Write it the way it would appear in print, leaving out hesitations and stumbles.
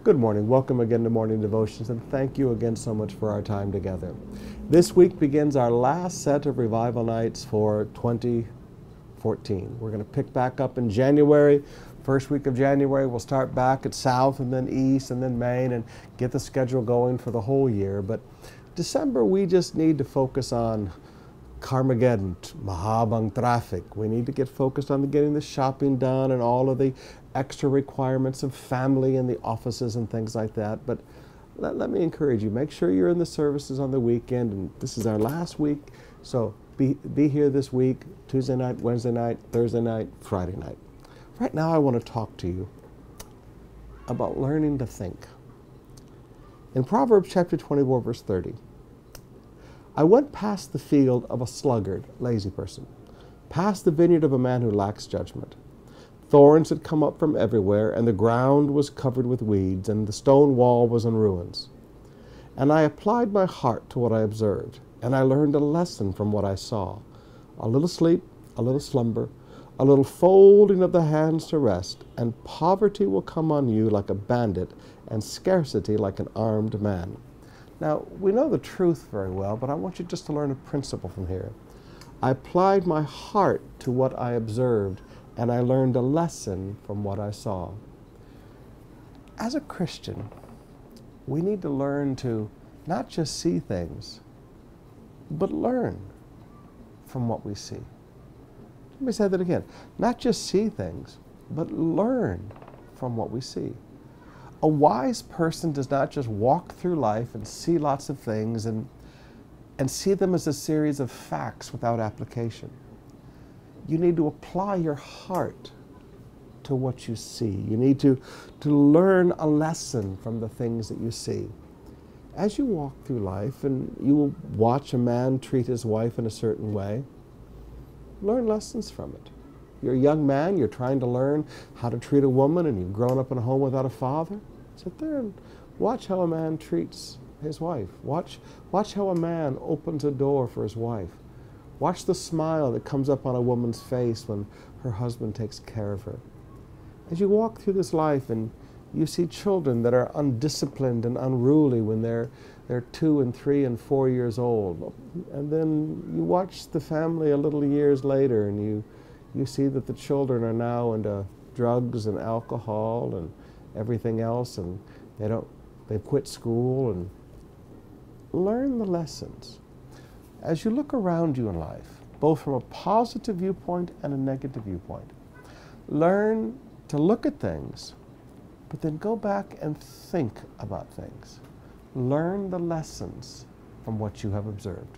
Good morning. Welcome again to Morning Devotions, and thank you again so much for our time together. This week begins our last set of revival nights for 2014. We're going to pick back up in January. First week of January, we'll start back at South and then East and then Main and get the schedule going for the whole year. But December, we just need to focus on Carmageddon, Mahabang traffic. We need to get focused on getting the shopping done and all of the extra requirements of family and the offices and things like that. But let me encourage you, make sure you're in the services on the weekend. And this is our last week, so be here this week, Tuesday night, Wednesday night, Thursday night, Friday night. Right now I want to talk to you about learning to think. In Proverbs chapter 24, verse 30, I went past the field of a sluggard, lazy person, past the vineyard of a man who lacks judgment. Thorns had come up from everywhere, and the ground was covered with weeds, and the stone wall was in ruins. And I applied my heart to what I observed, and I learned a lesson from what I saw. A little sleep, a little slumber, a little folding of the hands to rest, and poverty will come on you like a bandit, and scarcity like an armed man. Now, we know the truth very well, but I want you just to learn a principle from here. I applied my heart to what I observed, and I learned a lesson from what I saw. As a Christian, we need to learn to not just see things, but learn from what we see. Let me say that again. Not just see things, but learn from what we see. A wise person does not just walk through life and see lots of things and see them as a series of facts without application. You need to apply your heart to what you see. You need to learn a lesson from the things that you see. As you walk through life and you will watch a man treat his wife in a certain way, learn lessons from it. You're a young man, you're trying to learn how to treat a woman, and you've grown up in a home without a father. Sit there and watch how a man treats his wife. Watch how a man opens a door for his wife. Watch the smile that comes up on a woman's face when her husband takes care of her. As you walk through this life and you see children that are undisciplined and unruly when they're 2 and 3 and 4 years old, and then you watch the family a little years later and you see that the children are now into drugs and alcohol and everything else, and they've quit school, and learn the lessons. As you look around you in life, both from a positive viewpoint and a negative viewpoint, learn to look at things, but then go back and think about things. Learn the lessons from what you have observed.